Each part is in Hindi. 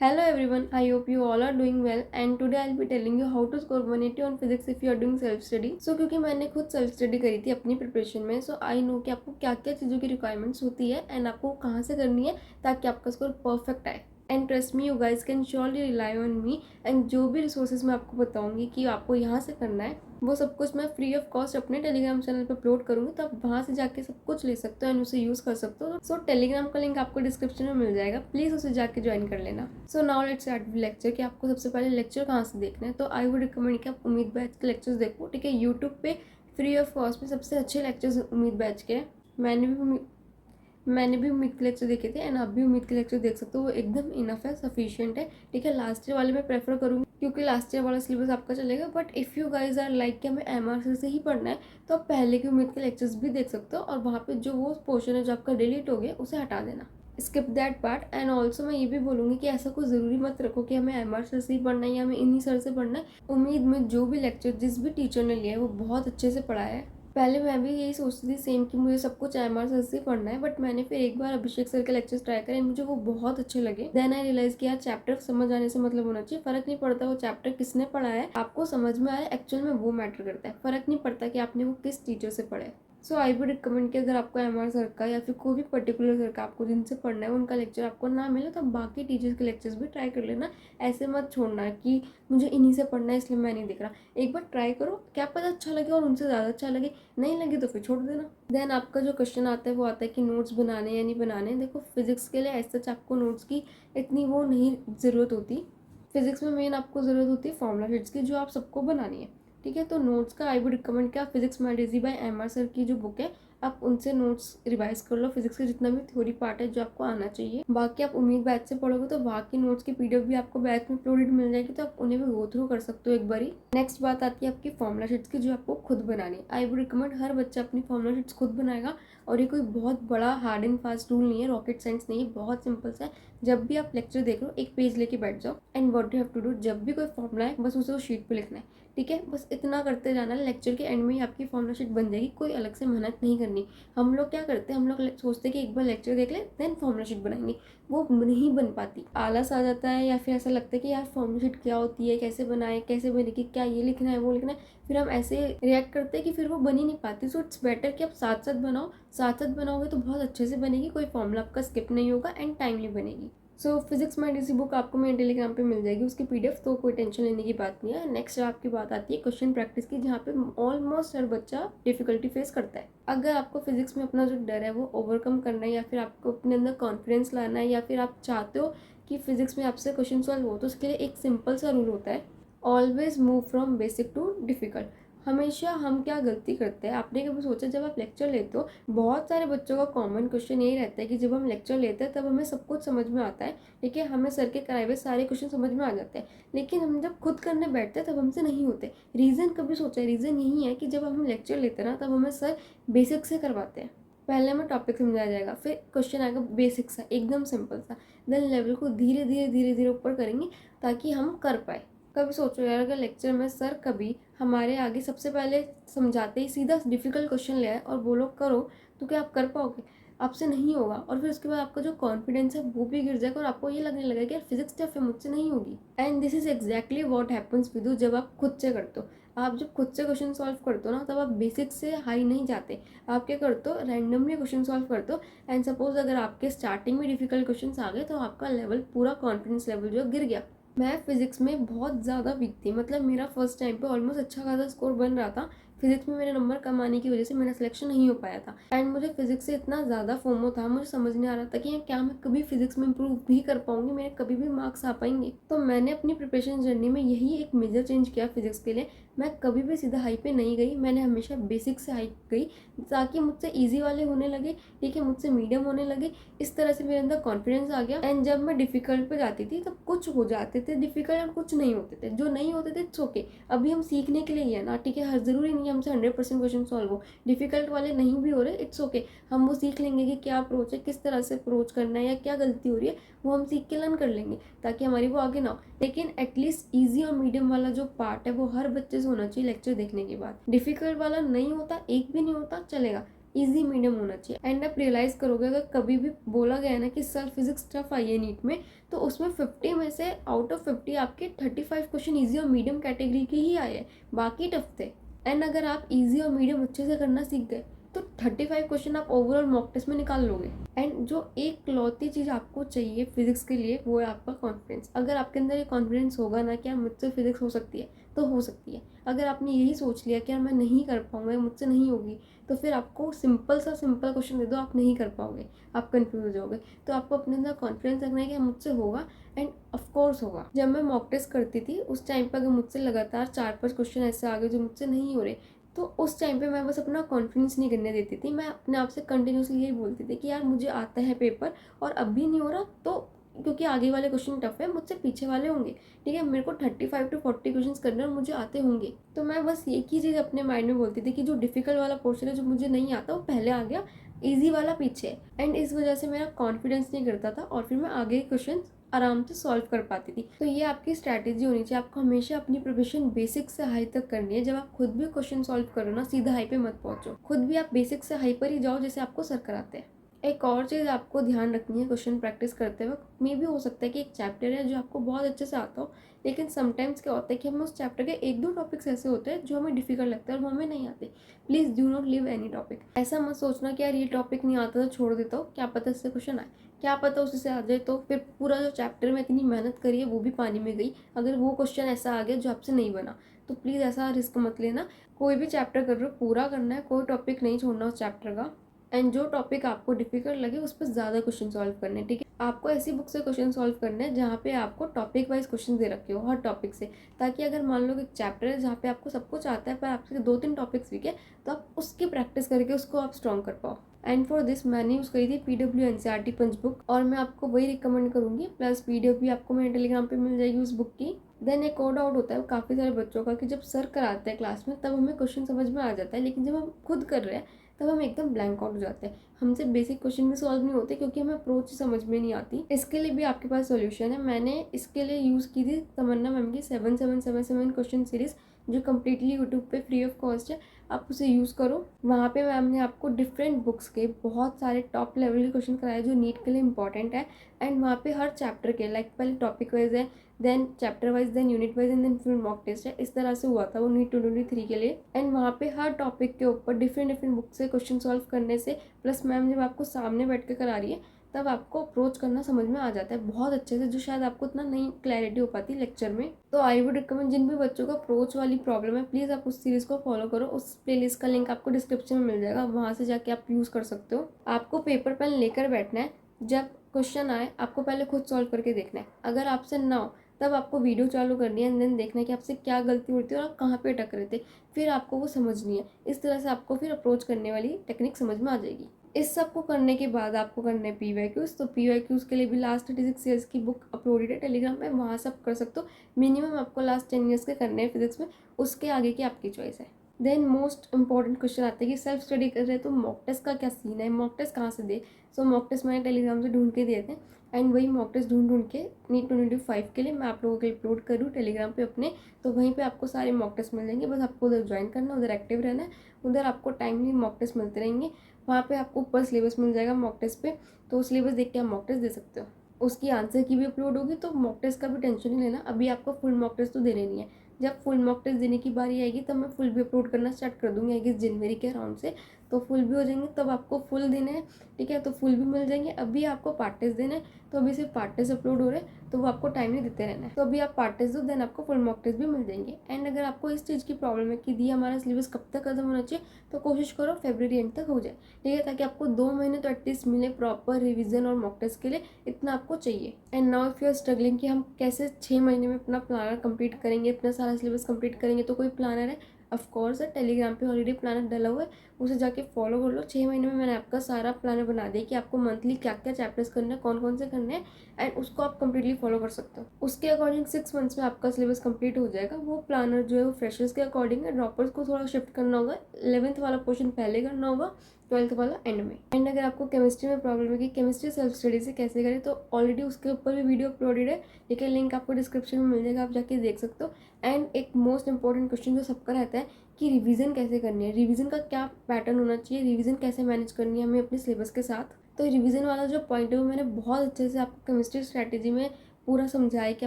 Hello everyone, I hope you all are doing well and today I'll be telling you how to score 180 on physics if you are doing self study. क्योंकि मैंने खुद सेल्फ स्टडी करी थी अपनी प्रिपरेशन में, आई नो कि आपको क्या क्या चीज़ों की रिक्वायरमेंट्स होती है एंड आपको कहाँ से करनी है ताकि आपका स्कोर परफेक्ट आए। And trust me, you guys can surely rely on me and जो भी रिसोर्सेज मैं आपको बताऊंगी कि आपको यहाँ से करना है वो सब कुछ मैं फ्री ऑफ कॉस्ट अपने टेलीग्राम चैनल पे अपलोड करूंगी, तो आप वहाँ से जाके सब कुछ ले सकते हो एंड उसे यूज़ कर सकते हो। सो टेलीग्राम का लिंक आपको डिस्क्रिप्शन में मिल जाएगा, प्लीज़ उसे जाके ज्वाइन कर लेना। So now let's start lecture कि आपको सबसे पहले लेक्चर कहाँ से देखना है। तो आई वुड रिकमेंड कि आप उम्मीद बैच के लेक्चर्स देखो, ठीक है। यूट्यूब पे फ्री ऑफ कॉस्ट में सबसे अच्छे लेक्चर्स उम्मीद बैच के हैं। मैंने भी उम्मीद के लेक्चर देखे थे एंड आप भी उम्मीद के लेक्चर देख सकते हो, वो एकदम इनफ है, सफिशिएंट है, ठीक है। लास्ट ईयर वाले मैं प्रेफर करूँगी क्योंकि लास्ट ईयर वाला सिलेबस आपका चलेगा, but if you guys are like कि हमें एमआरसी से ही पढ़ना है तो आप पहले की उम्मीद के लेक्चर्स भी देख सकते हो और वहाँ पे जो वो पोर्शन है जो आपका डिलीट हो गया उसे हटा देना, skip that part. And also मैं ये भी बोलूँगी कि ऐसा कोई ज़रूरी मत रखो कि हमें एमआरसी से ही पढ़ना है या हमें इन्हीं सर से पढ़ना है। उम्मीद में जो भी लेक्चर जिस भी टीचर ने लिया है वो बहुत अच्छे से पढ़ाया है। पहले मैं भी यही सोचती थी सेम कि मुझे सब कुछ एमआर सर से पढ़ना है, बट मैंने फिर एक बार अभिषेक सर के लेक्चर्स ट्राई करे, मुझे वो बहुत अच्छे लगे। देन आई रियलाइज कि यार चैप्टर समझ आने से मतलब होना चाहिए, फर्क नहीं पड़ता वो चैप्टर किसने पढ़ा है, आपको समझ में आया एक्चुअल में वो मैटर करता है। फर्क नहीं पड़ता कि आपने वो किस टीचर से पढ़ा है। सो आई वुड रिकमेंड कि अगर आपको एमआर सर का या फिर कोई भी पर्टिकुलर सर का आपको जिनसे पढ़ना है उनका लेक्चर आपको ना मिले तो बाकी टीचर्स के लेक्चर्स भी ट्राई कर लेना। ऐसे मत छोड़ना कि मुझे इन्हीं से पढ़ना है इसलिए मैं नहीं देख रहा। एक बार ट्राई करो, क्या पता अच्छा लगे और उनसे ज़्यादा अच्छा लगे, नहीं लगे तो फिर छोड़ देना। देन आपका जो क्वेश्चन आता है वो आता है कि नोट्स बनाने या नहीं बनाने। देखो फिजिक्स के लिए ऐसा सच आपको नोट्स की इतनी वो नहीं ज़रूरत होती। फिजिक्स में मेन आपको ज़रूरत होती है फॉर्मूला शीट्स की जो आप सबको बनानी है, ठीक है। तो नोट्स का आई वुड रिकमेंड कि आप physics math easy by MR sir की जो बुक है आप उनसे नोट्स रिवाइज कर लो, फिजिक्स का जितना भी थ्योरी पार्ट है जो आपको आना चाहिए। बाकी आप उम्मीद बैच से पढ़ोगे तो वहाँ की नोट्स की पीडीएफ भी आपको बैच में अपलोडेड मिल जाएगी, तो आप उन्हें भी गो थ्रू कर सकते हो एक बारी। नेक्स्ट बात आती है आपकी फॉर्मूला शीट्स की जो आपको खुद बनानी है। आई वुड रिकमेंड हर बच्चा अपनी फॉर्मूला शीट्स खुद बनाएगा और ये कोई बहुत बड़ा हार्ड एंड फास्ट रूल नहीं है, रॉकेट साइंस नहीं है, बहुत सिंपल सा है। जब भी आप लेक्चर देख रहे हो एक पेज लेके बैठ जाओ and what you have to do, जब भी कोई फॉर्मूला है बस उसे शीट पे लिखना है, ठीक है। बस इतना करते जाना है, लेक्चर के एंड में ही आपकी फॉर्मूला शीट बन जाएगी, कोई अलग से मेहनत नहीं करनी। हम लोग क्या करते हैं, हम लोग सोचते हैं कि एक बार लेक्चर देख ले देन फॉर्मूला शीट बनाएंगे, वो नहीं बन पाती, आलस आ जाता है या फिर ऐसा लगता है कि यार फॉर्मूला शीट क्या होती है, कैसे बनाए, कैसे बनेगी, क्या ये लिखना है वो लिखना है, फिर हम ऐसे रिएक्ट करते हैं कि फिर वो बन ही नहीं पाती। सो इट्स बेटर कि आप साथ साथ बनाओ, साथ साथ बनाओगे तो बहुत अच्छे से बनेगी, कोई फॉर्मूला आपका स्किप नहीं होगा एंड टाइमली बनेगी। सो फिजिक्स मैथ इसी बुक आपको मेरे टेलीग्राम पे मिल जाएगी उसकी पीडीएफ, तो कोई टेंशन लेने की बात नहीं है। नेक्स्ट आपकी बात आती है क्वेश्चन प्रैक्टिस की, जहाँ पे ऑलमोस्ट हर बच्चा डिफिकल्टी फेस करता है। अगर आपको फिजिक्स में अपना जो डर है वो ओवरकम करना है या फिर आपको अपने अंदर कॉन्फिडेंस लाना है या फिर आप चाहते हो कि फिजिक्स में आपसे क्वेश्चन सॉल्व हो, तो उसके लिए एक सिंपल सा रूल होता है, always move from basic to difficult. हमेशा हम क्या गलती करते हैं, आपने कभी सोचा जब आप लेक्चर लेते हो, बहुत सारे बच्चों का कॉमन क्वेश्चन यही रहता है कि जब हम लेक्चर लेते हैं तब हमें सब कुछ समझ में आता है, ठीक है, हमें सर के कराए हुए सारे क्वेश्चन समझ में आ जाते हैं, लेकिन हम जब खुद करने बैठते हैं तब हमसे नहीं होते। रीज़न कभी सोचा है? रीज़न यही है कि जब हम लेक्चर लेते हैं ना तब हमें सर बेसिक से करवाते हैं। पहले हमें टॉपिक समझाया जाएगा, फिर क्वेश्चन आएगा बेसिक सा एकदम सिंपल सा, देन लेवल को धीरे धीरे धीरे धीरे ऊपर करेंगे ताकि हम कर पाए। कभी सोचो यार अगर लेक्चर में सर कभी हमारे आगे सबसे पहले समझाते ही सीधा डिफिकल्ट क्वेश्चन ले आए और बोलो करो, तो क्या आप कर पाओगे? आपसे नहीं होगा और फिर उसके बाद आपका जो कॉन्फिडेंस है वो भी गिर जाएगा और आपको ये लगने लगेगा कि यार फिजिक्स टफ है, मुझसे नहीं होगी। And this is exactly what happens with you जब आप खुद से करते हो। आप जब खुद से क्वेश्चन सॉल्व करते हो ना तब आप बेसिक से हाई नहीं जाते, आप क्या करते हो, रैंडमली क्वेश्चन सॉल्व करते हो एंड सपोज अगर आपके स्टार्टिंग में डिफिकल्ट क्वेश्चन आ गए तो आपका लेवल पूरा कॉन्फिडेंस लेवल जो गिर गया। मैं फिजिक्स में बहुत ज़्यादा वीक थी, मतलब मेरा फर्स्ट टाइम पे ऑलमोस्ट अच्छा खासा स्कोर बन रहा था, फिजिक्स में मेरे नंबर कम आने की वजह से मेरा सिलेक्शन नहीं हो पाया था एंड मुझे फिजिक्स से इतना ज़्यादा फोमो था, मुझे समझ नहीं आ रहा था कि क्या मैं कभी फिजिक्स में इंप्रूव भी कर पाऊंगी, मेरे कभी भी मार्क्स आ पाएंगे। तो मैंने अपनी प्रिपरेशन जर्नी में यही एक मेजर चेंज किया फिजिक्स के लिए, मैं कभी भी सीधा हाई पे नहीं गई, मैंने हमेशा बेसिक से हाई गई ताकि मुझसे ईजी वाले होने लगे, ठीक है, मुझसे मीडियम होने लगे, इस तरह से मेरे अंदर कॉन्फिडेंस आ गया। एंड जब मैं डिफिकल्ट पे जाती थी तब कुछ हो जाते थे डिफिकल्ट और कुछ नहीं होते थे, जो नहीं होते थे इट्स ओके, अभी हम सीखने के लिए ही है ना, ठीक है, हर ज़रूरी नहीं है हमसे 100% क्वेश्चन सॉल्व हो, डिफिकल्ट वाले नहीं भी हो रहे इट्स ओके, हम वो सीख लेंगे कि क्या अप्रोच है, किस तरह से अप्रोच करना है या क्या गलती हो रही है, वो हम सीख के लर्न कर लेंगे ताकि हमारी वो आगे ना हो। लेकिन एटलीस्ट ईजी और मीडियम वाला जो पार्ट है वो हर बच्चे से होना चाहिए लेक्चर देखने के बाद। डिफिकल्ट वाला नहीं होता, एक भी नहीं होता, चलेगा, ईजी मीडियम होना चाहिए। एंड आप रियलाइज़ करोगे अगर कभी भी बोला गया है ना कि सर फिजिक्स टफ आई है नीट में, तो उसमें 50 में से आउट ऑफ 50 आपके 35 क्वेश्चन ईजी और मीडियम कैटेगरी के ही आए हैं, बाकी टफ थे। एंड अगर आप ईजी और मीडियम अच्छे से करना सीख गए तो 35 क्वेश्चन आप ओवरऑल मॉक टेस्ट में निकाल लोगे। एंड जो एक लौती चीज़ आपको चाहिए फिजिक्स के लिए वो है आपका कॉन्फिडेंस। अगर आपके अंदर ये कॉन्फिडेंस होगा ना कि यार मुझसे फिजिक्स हो सकती है, तो हो सकती है। अगर आपने यही सोच लिया कि यार मैं नहीं कर पाऊंगा, मुझसे नहीं होगी, तो फिर आपको सिंपल क्वेश्चन दे दो, आप नहीं कर पाओगे, आप कंफ्यूज हो जाओगे। तो आपको अपने अंदर कॉन्फिडेंस रखना है कि मुझसे होगा, एंड ऑफकोर्स होगा। जब मैं मॉक टेस्ट करती थी उस टाइम पर अगर मुझसे लगातार 4-5 क्वेश्चन ऐसे आ गए जो मुझसे नहीं हो रहे, तो उस टाइम पे मैं बस अपना कॉन्फिडेंस नहीं करने देती थी। मैं अपने आप से कंटिन्यूसली यही बोलती थी कि यार मुझे आता है पेपर, और अब भी नहीं हो रहा तो क्योंकि आगे वाले क्वेश्चन टफ है, मुझसे पीछे वाले होंगे, ठीक है, मेरे को 35 to 40 क्वेश्चन करने और मुझे आते होंगे। तो मैं बस एक ही चीज़ अपने माइंड में बोलती थी कि जो डिफिकल्ट वाला पोर्शन है जो मुझे नहीं आता वो पहले आ गया, ईजी वाला पीछे। एंड इस वजह से मेरा कॉन्फिडेंस नहीं करता था और फिर मैं आगे क्वेश्चन आराम से सॉल्व कर पाती थी। तो ये आपकी स्ट्रैटेजी होनी चाहिए। आपको हमेशा अपनी प्रिपरेशन बेसिक से हाई तक करनी है। जब आप खुद भी क्वेश्चन सॉल्व करो ना, सीधा हाई पे मत पहुंचो, खुद भी आप बेसिक से हाई पर ही जाओ जैसे आपको सर कराते हैं। एक और चीज़ आपको ध्यान रखनी है क्वेश्चन प्रैक्टिस करते वक्त, मे भी हो सकता है कि एक चैप्टर है जो आपको बहुत अच्छे से आता हो, लेकिन समटाइम्स क्या होता है कि हमें उस चैप्टर के 1-2 टॉपिक्स ऐसे होते हैं जो हमें डिफिकल्ट लगता है और वो हमें नहीं आते। Please do not leave any topic. ऐसा मत सोचना कि यार ये टॉपिक नहीं आता तो छोड़ देता हूँ, क्या पता इससे क्वेश्चन आए, क्या पता उसी से आ जाए, तो फिर पूरा जो चैप्टर में इतनी मेहनत करी है वो भी पानी में गई अगर वो क्वेश्चन ऐसा आ गया जो आपसे नहीं बना। तो प्लीज़ ऐसा रिस्क मत लेना। कोई भी चैप्टर कर रहे हो पूरा करना है, कोई टॉपिक नहीं छोड़ना उस चैप्टर का। एंड जो टॉपिक आपको डिफिकल्ट लगे उस पर ज़्यादा क्वेश्चन सॉल्व करने, ठीक है। आपको ऐसी बुक से क्वेश्चन सॉल्व करने हैं जहाँ पे आपको टॉपिक वाइज क्वेश्चन दे रखे हो हर टॉपिक से, ताकि अगर मान लो एक चैप्टर है जहाँ पे आपको सब कुछ आता है पर आपके 2-3 टॉपिक्स वीक है, तो आप उसकी प्रैक्टिस करके उसको आप स्ट्रॉन्ग कर पाओ। एंड फॉर दिस मैंने यूज़ करी थी PW NCERT पंच बुक, और मैं आपको वही रिकमेंड करूँगी। प्लस PDF भी आपको मेरे टेलीग्राम पे मिल जाएगी उस बुक की। देन एक और डाउट होता है काफ़ी सारे बच्चों का कि जब सर कराते हैं क्लास में तब हमें क्वेश्चन समझ में आ जाता है, लेकिन जब हम खुद कर रहे हैं तब हम एकदम ब्लैंक आउट हो जाते हैं। हमसे बेसिक क्वेश्चन भी सॉल्व नहीं होते क्योंकि हमें अप्रोच समझ में नहीं आती। इसके लिए भी आपके पास सॉल्यूशन है। मैंने इसके लिए यूज़ की थी तमन्ना मैम की 7777 क्वेश्चन सीरीज़, जो कम्प्लीटली यूट्यूब पे फ्री ऑफ कॉस्ट है। आप उसे यूज़ करो। वहाँ पे मैम ने आपको डिफरेंट बुक्स के बहुत सारे टॉप लेवल के क्वेश्चन कराए जो नीट के लिए इंपॉर्टेंट है। एंड वहाँ पे हर चैप्टर के लाइक पहले टॉपिक वाइज है, then chapter wise, then unit wise, and then फिर मॉक टेस्ट है। इस तरह से हुआ था वो नीट 2023 के लिए। एंड वहाँ पे हर टॉपिक के ऊपर डिफरेंट बुक से क्वेश्चन सॉल्व करने से, प्लस मैम जब आपको सामने बैठ के करा रही है तब आपको अप्रोच करना समझ में आ जाता है बहुत अच्छे से, जो शायद आपको इतना नहीं क्लैरिटी हो पाती लेक्चर में। तो आई वुड रिकमेंड जिन भी बच्चों को अप्रोच वाली प्रॉब्लम है, प्लीज़ आप उस सीरीज़ को फॉलो करो। उस प्लेलिस्ट का लिंक आपको डिस्क्रिप्शन में मिल जाएगा, वहाँ से जाके आप यूज़ कर सकते हो। आपको पेपर पेन लेकर बैठना है। जब क्वेश्चन आए आपको पहले खुद सॉल्व करके देखना है। अगर आपसे ना हो तब आपको वीडियो चालू करनी है, देन देखना है कि आपसे क्या गलती होती है और आप कहाँ पे अटक रहे थे, फिर आपको वो समझनी है। इस तरह से आपको फिर अप्रोच करने वाली टेक्निक समझ में आ जाएगी। इस सब को करने के बाद आपको करना है PYQs। तो PYQs के लिए भी लास्ट 36 ईयर्स की बुक अपलोडेड है टेलीग्राम में, वहाँ सब कर सकते हो। मिनिमम आपको लास्ट 10 ईयर्स के करने हैं फिजिक्स में, उसके आगे की आपकी चॉइस है। देन मोस्ट इंपॉर्टेंट क्वेश्चन आते हैं कि सेल्फ स्टडी कर रहे हैं तो मॉक टेस्ट का क्या सीन है, मॉक टेस्ट कहाँ से दे। सो मॉक टेस्ट मैंने टेलीग्राम से ढूंढ के दिए थे, एंड वही मॉक टेस्ट ढूंढ के नीट 2025 के लिए मैं आप लोगों के लिए अपलोड करूँ टेलीग्राम पे अपने। तो वहीं पे आपको सारे मॉक टेस्ट मिल जाएंगे, बस आपको उधर ज्वाइन करना है, उधर एक्टिव रहना है, उधर आपको टाइमली मॉक टेस्ट मिलते रहेंगे। वहाँ पे आपको ऊपर सिलेबस मिल जाएगा मॉक टेस्ट पे, तो सिलेबस देख के आप मॉक टेस्ट दे सकते हो। उसकी आंसर की भी अपलोड होगी, तो मॉक टेस्ट का भी टेंशन नहीं लेना। अभी आपको फुल मॉक टेस्ट तो देने नहीं है। जब फुल मॉक टेस्ट देने की बारी आएगी तब मैं फुल भी अपलोड करना स्टार्ट कर दूँगी, आई गेस जनवरी के अराउंड से। तो फुल भी हो जाएंगे तब आपको फुल देने हैं, ठीक है, तो फुल भी मिल जाएंगे। अभी आपको पार्ट टेस्ट देना है, तो अभी सिर्फ पार्ट टेस्ट अपलोड हो रहे हैं, तो वो आपको टाइम नहीं देते रहना है। तो अभी आप पार्ट टेस्ट दो, देन आपको फुल मॉक टेस्ट भी मिल जाएंगे। एंड अगर आपको इस चीज़ की प्रॉब्लम है कि दी हमारा सिलेबस कब तक खत्म होना चाहिए, तो कोशिश करो फरवरी एंड तक हो जाए, ठीक है, ताकि आपको 2 महीने तो एटलीस्ट मिले प्रॉपर रिविजन और मॉक टेस्ट के लिए। इतना आपको चाहिए। And now if you are struggling कि हम कैसे 6 महीने में अपना प्लानर कंप्लीट करेंगे, अपना सारा सिलेबस कंप्लीट करेंगे, तो कोई प्लानर है, ऑफकोर्स है, टेलीग्राम पे ऑलरेडी प्लानर डला हुआ है, उसे जाके फॉलो कर लो। 6 महीने में मैंने आपका सारा प्लानर बना दिया कि आपको मंथली क्या क्या चैप्टर्स करने हैं, कौन कौन से करने हैं, एंड उसको आप कंप्लीटली फॉलो कर सकते हो। उसके अकॉर्डिंग 6 मंथ्स में आपका सिलेबस कंप्लीट हो जाएगा। वो प्लानर जो है वो फ्रेशर्स के अकॉर्डिंग है, ड्रॉपर्स को थोड़ा शिफ्ट करना होगा। 11th वाला पोर्शन पहले करना होगा, 12th वाला एंड में। एंड अगर आपको केमिस्ट्री में प्रॉब्लम है कि केमिस्ट्री सेल्फ स्टडी से कैसे करें, तो ऑलरेडी उसके ऊपर भी वीडियो अपलोडेड है, ठीक है, लिंक आपको डिस्क्रिप्शन में मिल जाएगा, आप जाके देख सकते हो। एंड एक मोस्ट इंपॉर्टेंट क्वेश्चन जो सबका रहता है कि रिवीजन कैसे करनी है, रिवीजन का क्या पैटर्न होना चाहिए, रिवीजन कैसे मैनेज करनी है हमें अपने सिलेबस के साथ। तो रिवीजन वाला जो पॉइंट है वो मैंने बहुत अच्छे से आपको केमिस्ट्री स्ट्रैटेजी में पूरा समझाया है कि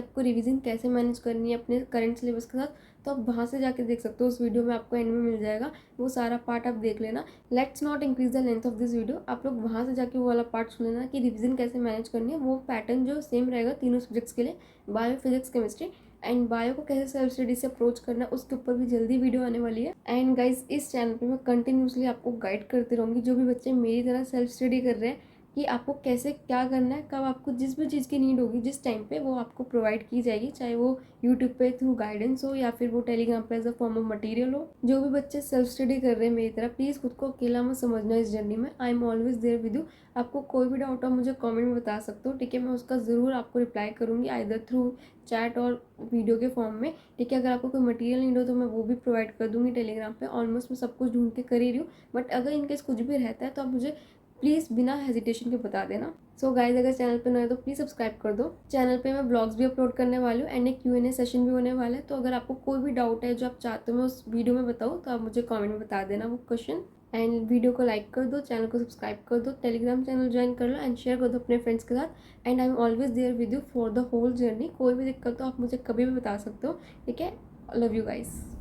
आपको रिवीजन कैसे मैनेज करनी है अपने करंट सिलेबस के साथ। तो आप वहाँ से जाके देख सकते हो, उस वीडियो में आपको एंड में मिल जाएगा, वो सारा पार्ट आप देख लेना। Let's not increase the length of this video, आप लोग वहाँ से जाके वो वाला पार्ट सुन लेना कि रिवीजन कैसे मैनेज करनी है। वो पैटर्न जो सेम रहेगा तीनों सब्जेक्ट्स के लिए, bio, physics, chemistry. And bio को कैसे सेल्फ स्टडी से अप्रोच करना है उसके ऊपर भी जल्दी वीडियो आने वाली है। एंड गाइज इस चैनल पे मैं कंटिन्यूसली आपको गाइड करती रहूँगी, जो भी बच्चे मेरी तरह सेल्फ स्टडी कर रहे हैं, कि आपको कैसे क्या करना है, कब आपको जिस भी चीज़ की नीड होगी जिस टाइम पे, वो आपको प्रोवाइड की जाएगी, चाहे वो यूट्यूब पे थ्रू गाइडेंस हो या फिर वो टेलीग्राम पे as a form of material हो। जो भी बच्चे सेल्फ स्टडी कर रहे हैं मेरी तरह, प्लीज़ खुद को अकेला मत समझना इस जर्नी में। I am always there with you. आपको कोई भी डाउट हो मुझे कमेंट में बता सकते हो, ठीक है, मैं उसका ज़रूर आपको रिप्लाई करूँगी, आइदर थ्रू चैट और वीडियो के फॉर्म में, ठीक है। अगर आपको कोई मटेरियल नीड हो तो मैं वो भी प्रोवाइड कर दूँगी टेलीग्राम पे। ऑलमोस्ट मैं सब कुछ ढूंढ के कर ही रही हूँ, बट अगर इनकेस कुछ भी रहता है तो आप मुझे प्लीज़ बिना हेजिटेशन के बता देना। सो गाइज अगर चैनल पे नए हो तो प्लीज़ सब्सक्राइब कर दो। चैनल पे मैं ब्लॉग्स भी अपलोड करने वाली हूँ एंड एक Q&A सेशन भी होने वाला है। तो अगर आपको कोई भी डाउट है जो आप चाहते हो मैं उस वीडियो में बताऊँ, तो आप मुझे कमेंट में बता देना वो क्वेश्चन। एंड वीडियो को लाइक कर दो, चैनल को सब्सक्राइब कर दो, टेलीग्राम चैनल ज्वाइन कर लो एंड शेयर कर दो अपने फ्रेंड्स के साथ। And I am always there with you for the whole journey. कोई भी दिक्कत हो आप मुझे कभी भी बता सकते हो, ठीक है। Love you guys.